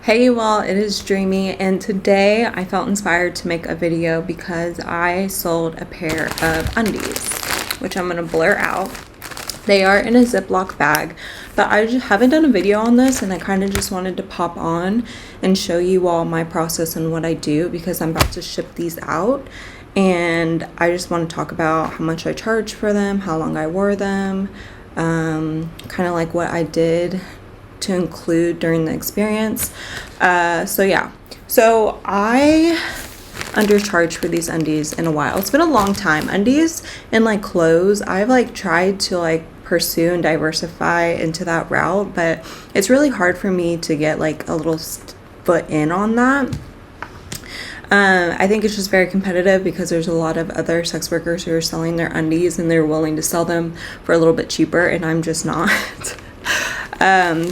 Hey you all, it is Dreamy, and today I felt inspired to make a video because I sold a pair of undies, which I'm gonna blur out. They are in a Ziploc bag, but I just haven't done a video on this, and I kind of just wanted to pop on and show you all my process and what I do because I'm about to ship these out, and I just want to talk about how much I charge for them, how long I wore them, kind of like what I did to include during the experience. So I undercharged for these undies in a while. It's been a long time. Undies and like clothes, I've like tried to like pursue and diversify into that route, but it's really hard for me to get like a little foot in on that. I think it's just very competitive because there's a lot of other sex workers who are selling their undies and they're willing to sell them for a little bit cheaper, and I'm just not.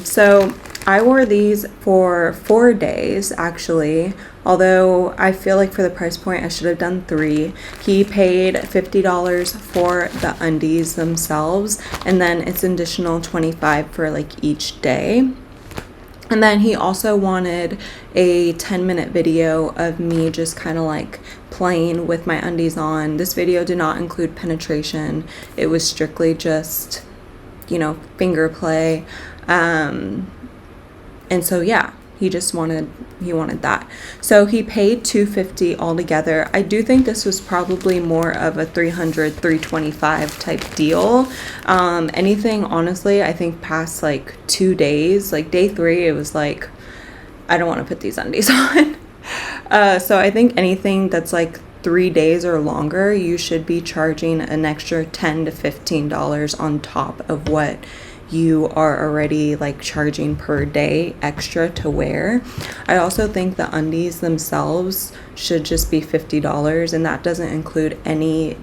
So I wore these for 4 days actually, although I feel like for the price point I should have done 3. He paid $50 for the undies themselves, and then it's an additional $25 for like each day. And then he also wanted a 10-minute video of me just kind of like playing with my undies on. This video did not include penetration. It was strictly just, finger play. And so yeah, he wanted that. So he paid $250 altogether. I do think this was probably more of a $300, $325 type deal. Anything honestly, I think past like 2 days, like day 3, it was like, I don't want to put these undies on. So I think anything that's like 3 days or longer, you should be charging an extra $10 to $15 on top of what you are already like charging per day extra to wear. I also think the undies themselves should just be $50, and that doesn't include any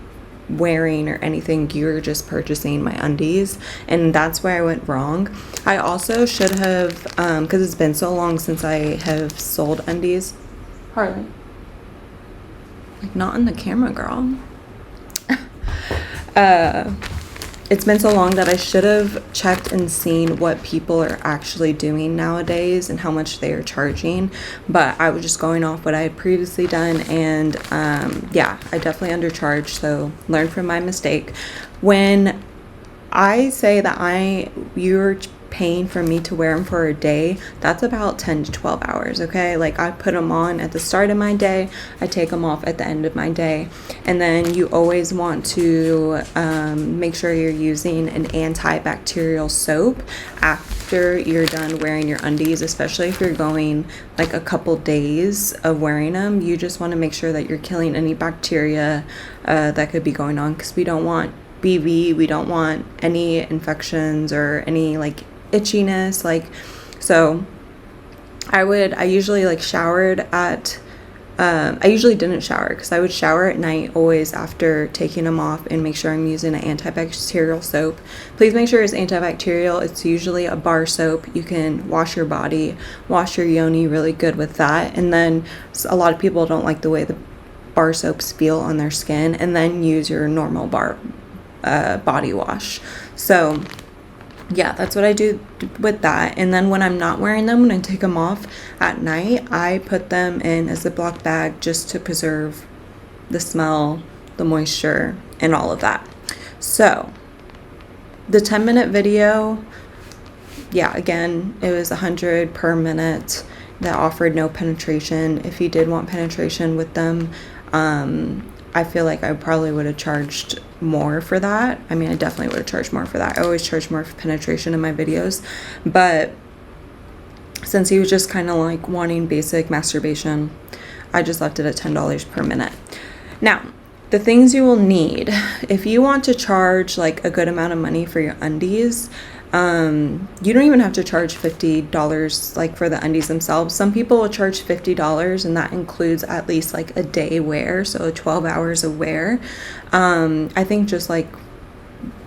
wearing or anything. You're just purchasing my undies, and that's where I went wrong. I also should have, because it's been so long since I have sold undies. Harley, like not in the camera, girl. It's been so long that I should have checked and seen what people are actually doing nowadays and how much they are charging, but I was just going off what I had previously done, and yeah, I definitely undercharged, so learn from my mistake. When I say that you're paying for me to wear them for a day, that's about 10 to 12 hours, okay? Like I put them on at the start of my day, I take them off at the end of my day, and then you always want to make sure you're using an antibacterial soap after you're done wearing your undies, especially if you're going like a couple days of wearing them. You just want to make sure that you're killing any bacteria that could be going on, because we don't want BV, we don't want any infections or any like itchiness. So I usually like showered at I usually didn't shower because I would shower at night always after taking them off, and make sure I'm using an antibacterial soap. Please make sure it's antibacterial. It's usually a bar soap. You can wash your body, wash your yoni really good with that, and then a lot of people don't like the way the bar soaps feel on their skin, and then use your normal body wash. So yeah, that's what I do with that. And then when I'm not wearing them, when I take them off at night, I put them in a Ziploc bag just to preserve the smell, the moisture, and all of that. So the 10-minute video, yeah, again, it was $100 per minute. That offered no penetration. If you did want penetration with them, I feel like I probably would have charged more for that. I mean, I definitely would have charged more for that. I always charge more for penetration in my videos, but since he was just kind of like wanting basic masturbation, I just left it at $10 per minute. Now, the things you will need if you want to charge like a good amount of money for your undies, you don't even have to charge $50 like for the undies themselves. Some people will charge $50, and that includes at least like a day wear, so 12 hours of wear. I think just like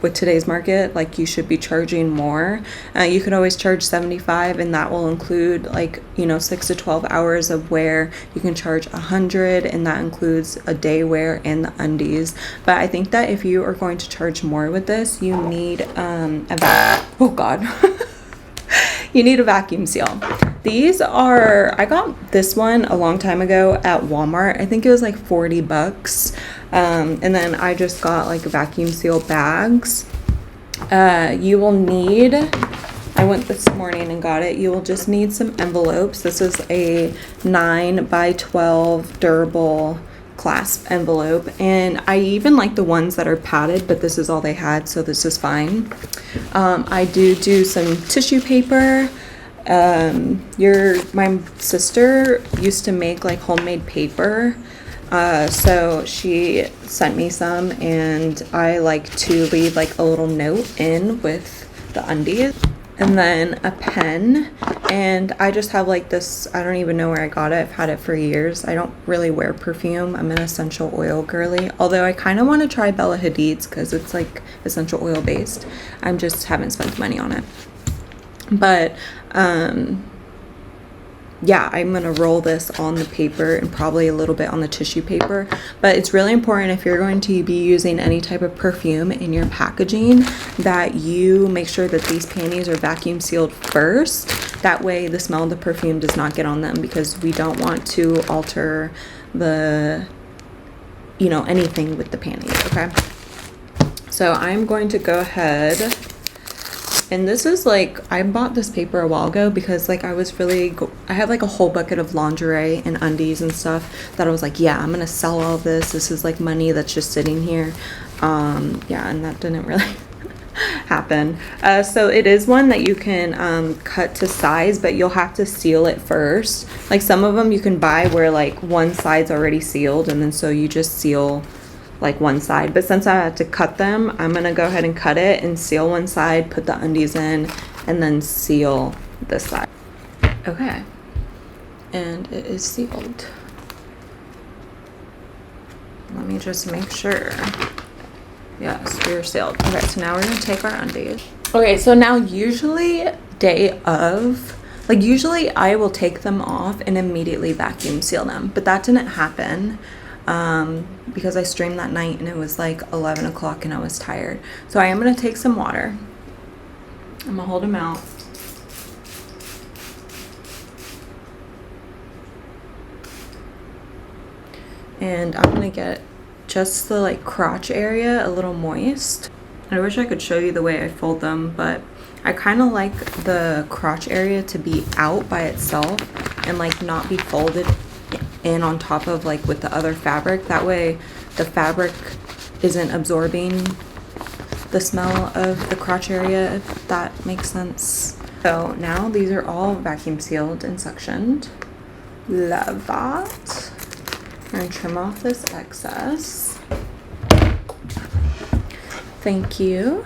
with today's market, like you should be charging more. You could always charge $75, and that will include like 6 to 12 hours of wear. You can charge $100, and that includes a day wear and the undies. But I think that if you are going to charge more with this, you need oh god You need a vacuum seal. These are, I got this one a long time ago at Walmart. I think it was like 40 bucks. And then I just got like vacuum seal bags. You will need, I went this morning and got it. You will just need some envelopes. This is a 9 by 12 durable clasp envelope, and I even like the ones that are padded, but this is all they had, so this is fine. I do some tissue paper. My sister used to make like homemade paper, so she sent me some, and I like to leave like a little note in with the undies. And then a pen, and I just have like this, I don't even know where I got it. I've had it for years. I don't really wear perfume. I'm an essential oil girly, although I kind of want to try Bella Hadid's because it's like essential oil based. I just haven't spent money on it. But yeah, I'm gonna roll this on the paper and probably a little bit on the tissue paper. But it's really important, if you're going to be using any type of perfume in your packaging, that you make sure that these panties are vacuum sealed first. That way the smell of the perfume does not get on them, because we don't want to alter the, you know, anything with the panties, okay? So I'm going to go ahead. And this is like, I bought this paper a while ago because like I have like a whole bucket of lingerie and undies and stuff that I was like, yeah, I'm gonna sell all this. This is like money that's just sitting here. Yeah, and that didn't really happen. So it is one that you can cut to size, but you'll have to seal it first. Like some of them you can buy where like one side's already sealed, and then so you just seal like one side. But since I had to cut them, I'm gonna go ahead and cut it and seal one side, put the undies in, and then seal this side. Okay, and it is sealed. Let me just make sure. Yes, we're sealed. Okay, so now we're gonna take our undies. Okay, so now usually day of, like usually I will take them off and immediately vacuum seal them, but that didn't happen. Because I streamed that night and it was like 11 o'clock and I was tired. So I am going to take some water. I'm going to hold them out. And I'm going to get just the like crotch area a little moist. I wish I could show you the way I fold them, but I kind of like the crotch area to be out by itself and like not be folded in on top of like with the other fabric. That way the fabric isn't absorbing the smell of the crotch area, if that makes sense. So now these are all vacuum sealed and suctioned. Love that. I'm gonna trim off this excess. Thank you.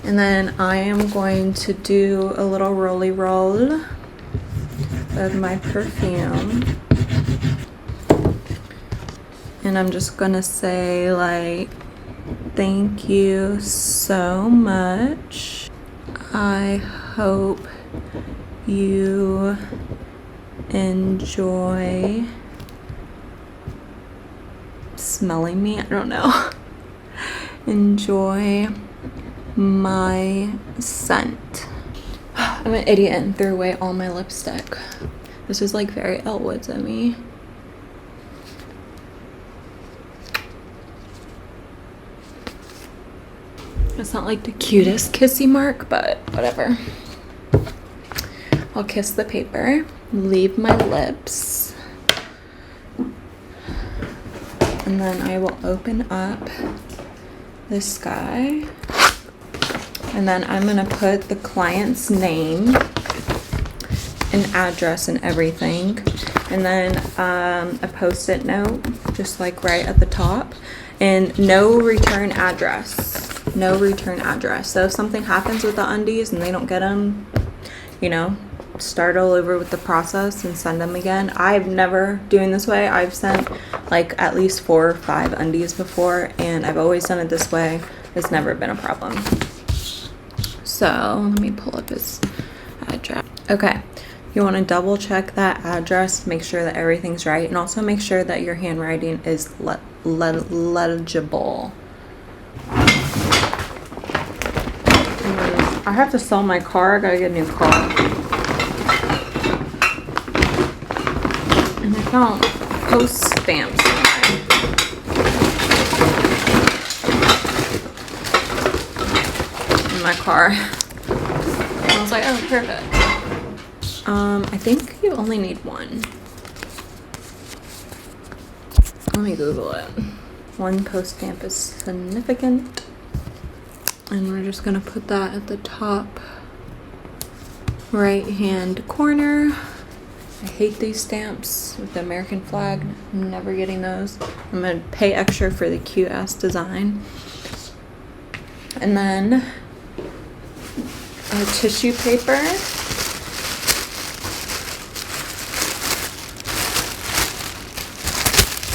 And then I am going to do a little rolly roll of my perfume, and I'm just gonna say like, thank you so much. I hope you enjoy smelling me. I don't know. Enjoy my scent. I'm an idiot and threw away all my lipstick. This is like very Elwoods of me. It's not like the cutest kissy mark, but whatever. I'll kiss the paper, leave my lips, and then I will open up this guy. And then I'm gonna put the client's name and address and everything. And then a post-it note, just like right at the top. And no return address. No return address. So if something happens with the undies and they don't get them, you know, start all over with the process and send them again. I've never doing this way. I've sent like at least 4 or 5 undies before, and I've always done it this way. It's never been a problem. So let me pull up his address. Okay, you want to double check that address, make sure that everything's right, and also make sure that your handwriting is legible. I have to sell my car. I gotta get a new car. And I found post stamps in my car. And I was like, oh, perfect. I think you only need one. Let me Google it. One post stamp is significant. And we're just gonna put that at the top right hand corner. I hate these stamps with the American flag. I'm never getting those. I'm gonna pay extra for the cute ass design. And then a tissue paper.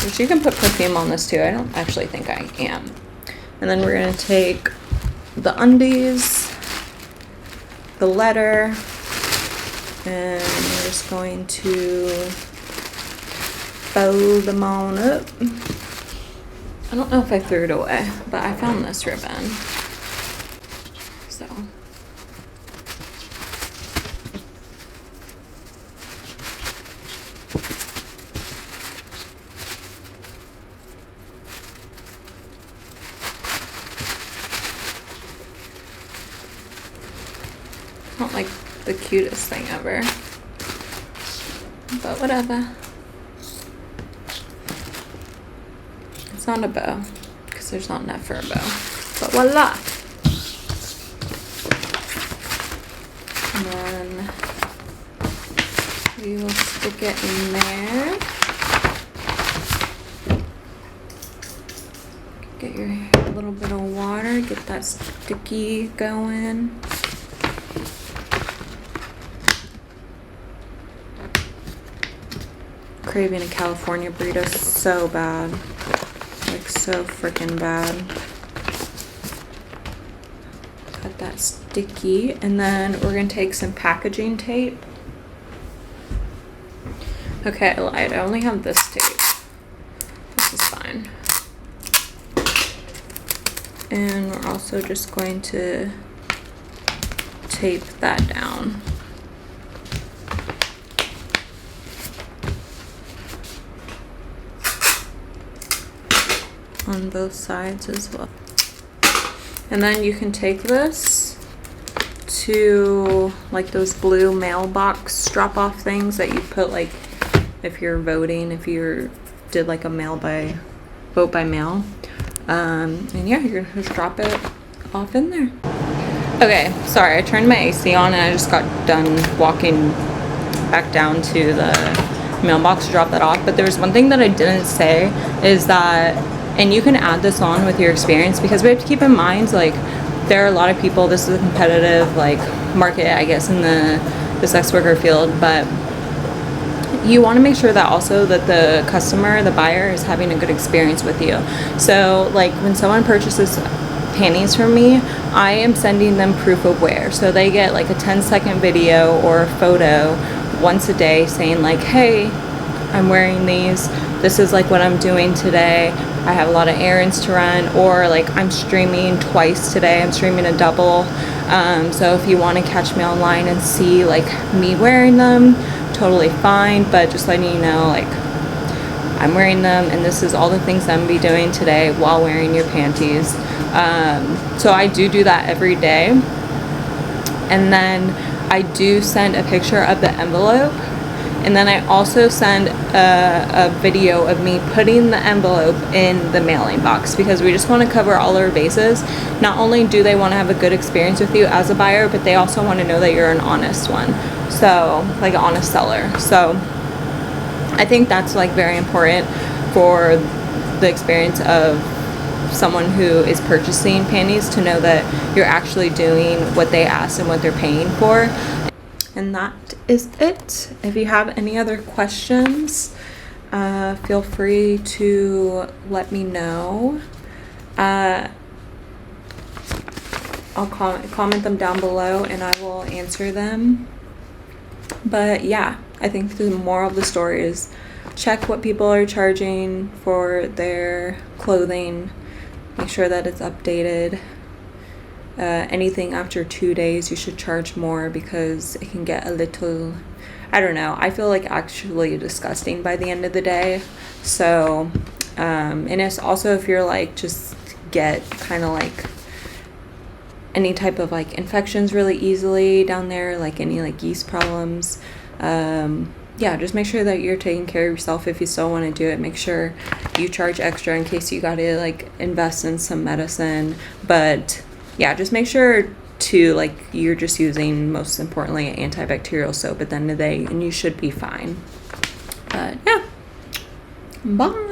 Which you can put perfume on this too. I don't actually think I am. And then we're gonna take the undies, the letter, and we're just going to fold them on up. I don't know if I threw it away, but I found this ribbon. So. Not like the cutest thing ever, but whatever. It's not a bow because there's not enough for a bow, but voila. And then we will stick it in there. Get your little bit of water, get that sticky going. Craving a California burrito so bad, like so freaking bad. Got that sticky, and then we're gonna take some packaging tape. Okay, I lied, I only have this tape. This is fine. And we're also just going to tape that down. On both sides as well. And then you can take this to like those blue mailbox drop off things that you put, like if you're voting, if you did like a vote by mail. And yeah, you're gonna just drop it off in there. Okay, sorry, I turned my AC on and I just got done walking back down to the mailbox to drop that off. But there was one thing that I didn't say is that, and you can add this on with your experience, because we have to keep in mind, like, there are a lot of people, this is a competitive, like, market, I guess, in the sex worker field, but you want to make sure that also that the customer, the buyer, is having a good experience with you. So, like, when someone purchases panties from me, I am sending them proof of wear. So they get, like, a 10-second video or a photo once a day saying, like, hey, I'm wearing these. This is, like, what I'm doing today. I have a lot of errands to run, or like I'm streaming twice today. I'm streaming a double. So if you want to catch me online and see like me wearing them, totally fine. But just letting you know, like, I'm wearing them and this is all the things I'm gonna be doing today while wearing your panties. So I do that every day. And then I do send a picture of the envelope. And then I also send a video of me putting the envelope in the mailing box, because we just want to cover all our bases. Not only do they want to have a good experience with you as a buyer, but they also want to know that you're an honest one. So, like an honest seller. So, I think that's like very important for the experience of someone who is purchasing panties, to know that you're actually doing what they asked and what they're paying for. And that is it. If you have any other questions, feel free to let me know. I'll comment them down below and I will answer them. But yeah, I think the moral of the story is check what people are charging for their clothing. Make sure that it's updated. Anything after 2 days, you should charge more because it can get a little, I don't know, I feel like actually disgusting by the end of the day. So, and it's also if you're like just get kind of like any type of like infections really easily down there, like any like yeast problems, yeah, just make sure that you're taking care of yourself. If you still want to do it, make sure you charge extra in case you gotta like invest in some medicine. But yeah, just make sure to like you're just using, most importantly, antibacterial soap at the end of the day, and you should be fine. But yeah, bye.